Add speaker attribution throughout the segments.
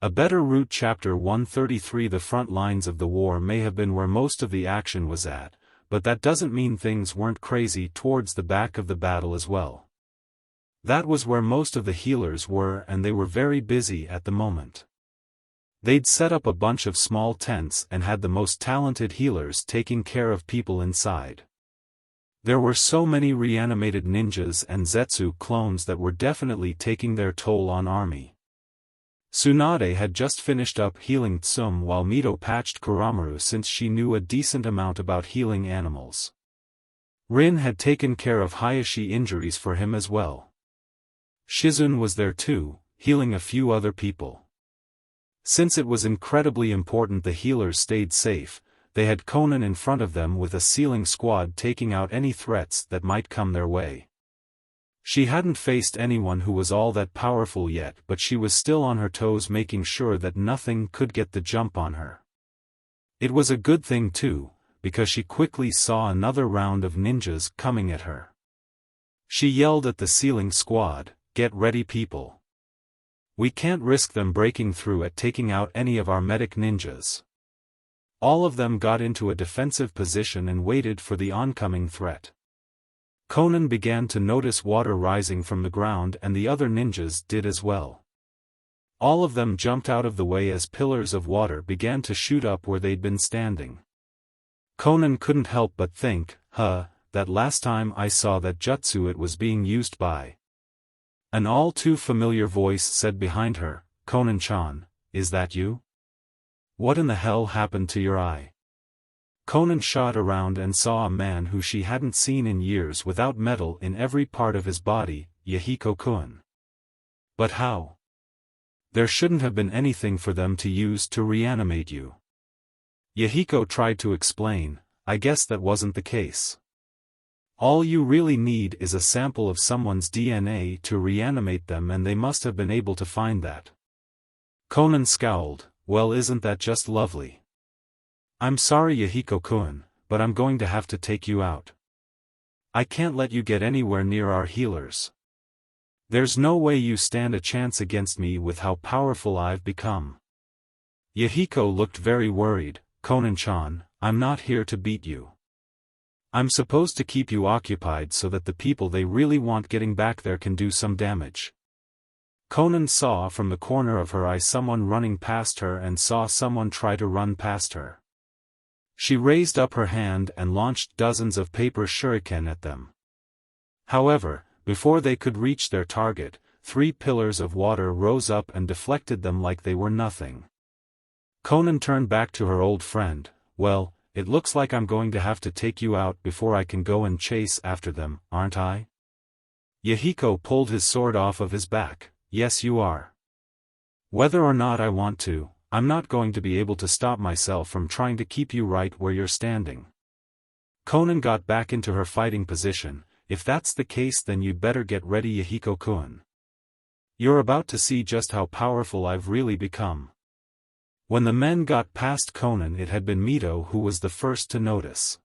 Speaker 1: A better route. Chapter 133. The front lines of the war may have been where most of the action was at, but that doesn't mean things weren't crazy towards the back of the battle as well. That was where most of the healers were, and they were very busy at the moment. They'd set up a bunch of small tents and had the most talented healers taking care of people inside. There were so many reanimated ninjas and Zetsu clones that were definitely taking their toll on army. Tsunade had just finished up healing Tsum while Mito patched Kuramaru since she knew a decent amount about healing animals. Rin had taken care of Hayashi injuries for him as well. Shizune was there too, healing a few other people. Since it was incredibly important the healers stayed safe, they had Conan in front of them with a sealing squad taking out any threats that might come their way. She hadn't faced anyone who was all that powerful yet, but she was still on her toes making sure that nothing could get the jump on her. It was a good thing too, because she quickly saw another round of ninjas coming at her. She yelled at the sealing squad, "Get ready people. We can't risk them breaking through at taking out any of our medic ninjas." All of them got into a defensive position and waited for the oncoming threat. Conan began to notice water rising from the ground and the other ninjas did as well. All of them jumped out of the way as pillars of water began to shoot up where they'd been standing. Conan couldn't help but think, that last time I saw that jutsu it was being used by. An all too familiar voice said behind her, "Conan-chan, is that you? What in the hell happened to your eye?" Conan shot around and saw a man who she hadn't seen in years without metal in every part of his body, Yahiko-kun. But how? There shouldn't have been anything for them to use to reanimate you. Yahiko tried to explain, "I guess that wasn't the case. All you really need is a sample of someone's DNA to reanimate them and they must have been able to find that." Conan scowled, "Well, isn't that just lovely? I'm sorry Yahiko-kun, but I'm going to have to take you out. I can't let you get anywhere near our healers. There's no way you stand a chance against me with how powerful I've become." Yahiko looked very worried, "Conan-chan, I'm not here to beat you. I'm supposed to keep you occupied so that the people they really want getting back there can do some damage." Conan saw from the corner of her eye someone running past her and saw someone try to run past her. She raised up her hand and launched dozens of paper shuriken at them. However, before they could reach their target, 3 pillars of water rose up and deflected them like they were nothing. Conan turned back to her old friend, "Well, it looks like I'm going to have to take you out before I can go and chase after them, aren't I?" Yahiko pulled his sword off of his back, "Yes you are. Whether or not I want to, I'm not going to be able to stop myself from trying to keep you right where you're standing." Conan got back into her fighting position, "If that's the case then you'd better get ready Yahiko-kun. You're about to see just how powerful I've really become." When the men got past Conan it had been Mito who was the first to notice.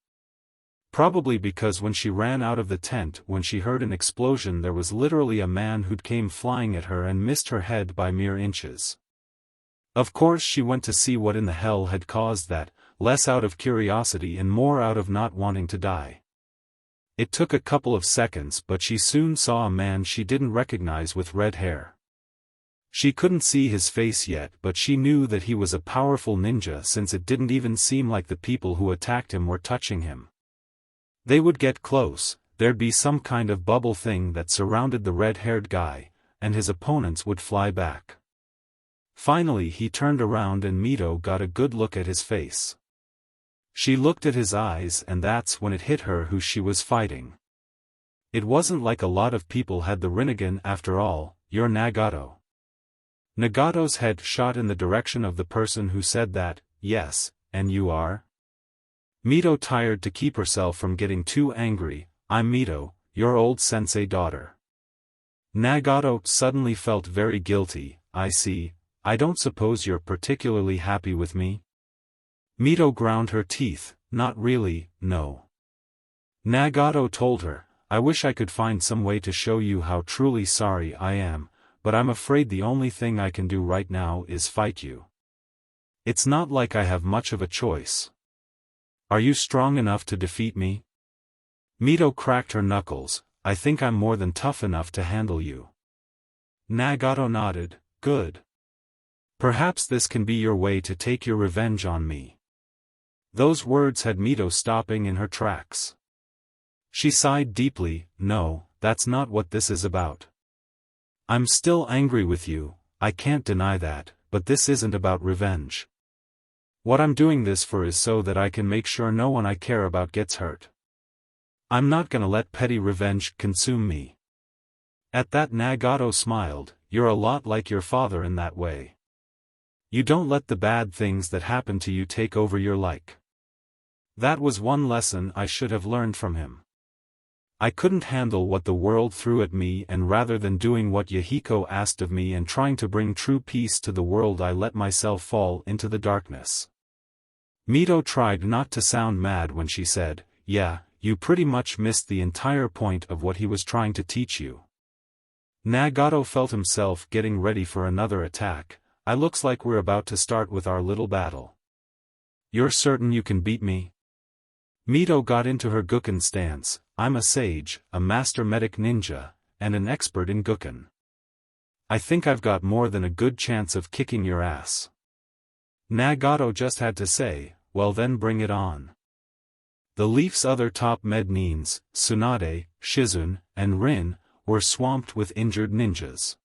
Speaker 1: Probably because when she ran out of the tent when she heard an explosion there was literally a man who'd came flying at her and missed her head by mere inches. Of course she went to see what in the hell had caused that, less out of curiosity and more out of not wanting to die. It took a couple of seconds but she soon saw a man she didn't recognize with red hair. She couldn't see his face yet but she knew that he was a powerful ninja since it didn't even seem like the people who attacked him were touching him. They would get close, there'd be some kind of bubble thing that surrounded the red-haired guy, and his opponents would fly back. Finally he turned around and Mito got a good look at his face. She looked at his eyes and that's when it hit her who she was fighting. It wasn't like a lot of people had the Rinnegan after all, you're Nagato. Nagato's head shot in the direction of the person who said that, "Yes, and you are?" Mito tired to keep herself from getting too angry, "I'm Mito, your old sensei daughter." Nagato suddenly felt very guilty, "I see. I don't suppose you're particularly happy with me?" Mito ground her teeth, "Not really, no." Nagato told her, "I wish I could find some way to show you how truly sorry I am, but I'm afraid the only thing I can do right now is fight you. It's not like I have much of a choice. Are you strong enough to defeat me? Mito cracked her knuckles. I think I'm more than tough enough to handle you. Nagato nodded. Good. Perhaps this can be your way to take your revenge on me. Those words had Mito stopping in her tracks. She sighed deeply. No, that's not what this is about. I'm still angry with you, I can't deny that, but this isn't about revenge. What I'm doing this for is so that I can make sure no one I care about gets hurt. I'm not gonna let petty revenge consume me. At that Nagato smiled. You're a lot like your father in that way. You don't let the bad things that happen to you take over your life. That was one lesson I should have learned from him. I couldn't handle what the world threw at me, and rather than doing what Yahiko asked of me and trying to bring true peace to the world, I let myself fall into the darkness. Mito tried not to sound mad when she said, yeah, you pretty much missed the entire point of what he was trying to teach you. Nagato felt himself getting ready for another attack. Looks like we're about to start with our little battle. You're certain you can beat me? Mito got into her Gukken stance. I'm a sage, a master medic ninja, and an expert in Gukken. I think I've got more than a good chance of kicking your ass. Nagato just had to say, well then bring it on. The Leaf's other top med nins, Tsunade, Shizune, and Rin, were swamped with injured ninjas.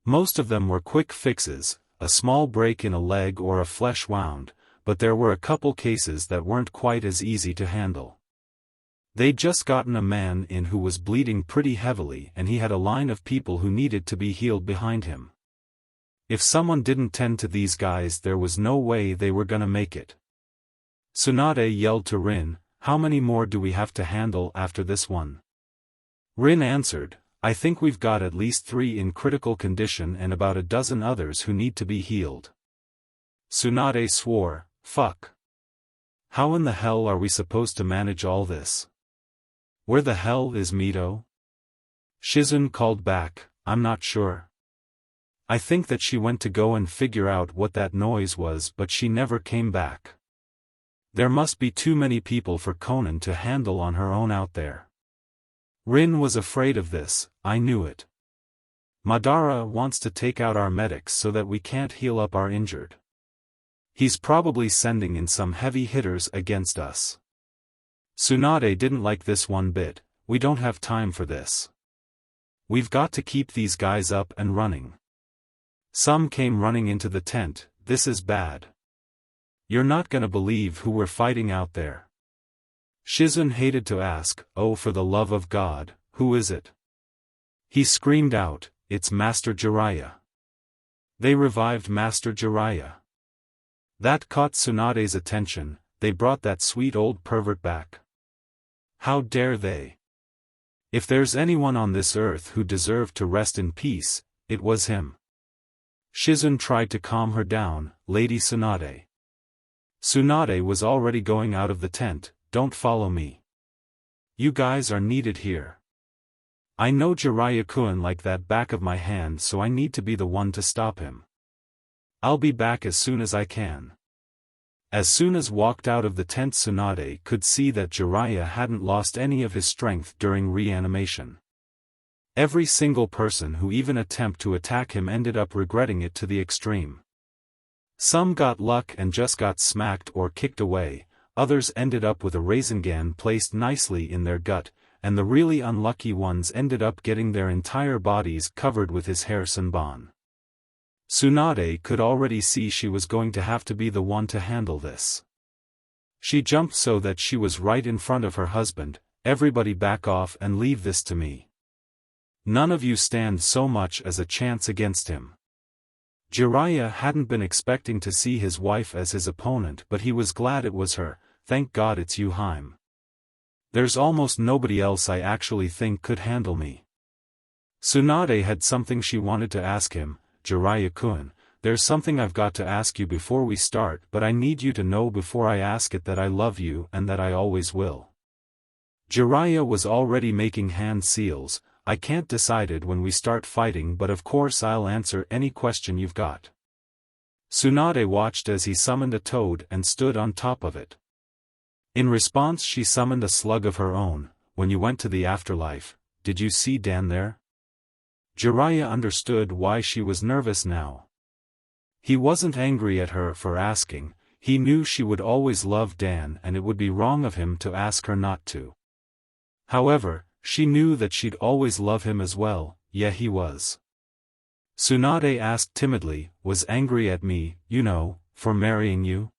Speaker 1: Most of them were quick fixes, a small break in a leg or a flesh wound, but there were a couple cases that weren't quite as easy to handle. They'd just gotten a man in who was bleeding pretty heavily, and he had a line of people who needed to be healed behind him. If someone didn't tend to these guys, there was no way they were gonna make it. Tsunade yelled to Rin, how many more do we have to handle after this one? Rin answered, I think we've got at least 3 in critical condition and about a dozen others who need to be healed. Tsunade swore, fuck. How in the hell are we supposed to manage all this? Where the hell is Mito? Shizune called back, I'm not sure. I think that she went to go and figure out what that noise was, but she never came back. There must be too many people for Conan to handle on her own out there. Rin was afraid of this, I knew it. Madara wants to take out our medics so that we can't heal up our injured. He's probably sending in some heavy hitters against us. Tsunade didn't like this one bit. We don't have time for this. We've got to keep these guys up and running. Some came running into the tent. This is bad. You're not gonna believe who we're fighting out there. Shizune hated to ask, oh for the love of God, who is it? He screamed out, it's Master Jiraiya. They revived Master Jiraiya. That caught Tsunade's attention. They brought that sweet old pervert back. How dare they? If there's anyone on this earth who deserved to rest in peace, it was him. Shizune tried to calm her down, Lady Tsunade. Tsunade was already going out of the tent. Don't follow me. You guys are needed here. I know Jiraiya-kun like that back of my hand, so I need to be the one to stop him. I'll be back as soon as I can. As soon as walked out of the tent, Tsunade could see that Jiraiya hadn't lost any of his strength during reanimation. Every single person who even attempted to attack him ended up regretting it to the extreme. Some got luck and just got smacked or kicked away, others ended up with a Rasengan placed nicely in their gut, and the really unlucky ones ended up getting their entire bodies covered with his hair Sanban. Tsunade could already see she was going to have to be the one to handle this. She jumped so that she was right in front of her husband. Everybody back off and leave this to me. None of you stand so much as a chance against him. Jiraiya hadn't been expecting to see his wife as his opponent, but he was glad it was her. Thank God it's you, Haim. There's almost nobody else I actually think could handle me. Tsunade had something she wanted to ask him. Jiraiya-kun, there's something I've got to ask you before we start, but I need you to know before I ask it that I love you and that I always will. Jiraiya was already making hand seals. I can't decide it when we start fighting, but of course I'll answer any question you've got. Tsunade watched as he summoned a toad and stood on top of it. In response she summoned a slug of her own. When you went to the afterlife, did you see Dan there? Jiraiya understood why she was nervous now. He wasn't angry at her for asking, he knew she would always love Dan and it would be wrong of him to ask her not to. However, she knew that she'd always love him as well. Yeah, he was. Tsunade asked timidly, was angry at me, for marrying you?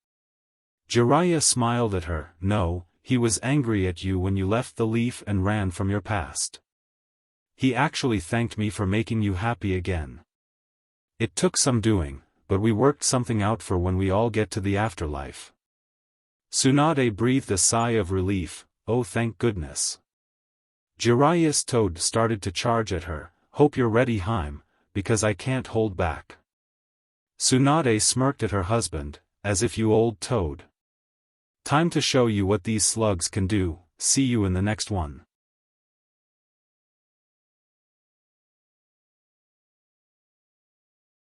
Speaker 1: Jiraiya smiled at her. No, he was angry at you when you left the leaf and ran from your past. He actually thanked me for making you happy again. It took some doing, but we worked something out for when we all get to the afterlife. Tsunade breathed a sigh of relief. Oh, thank goodness. Jiraiya's toad started to charge at her. Hope you're ready, Haim, because I can't hold back. Tsunade smirked at her husband, as if you old toad. Time to show you what these slugs can do. See you in the next one.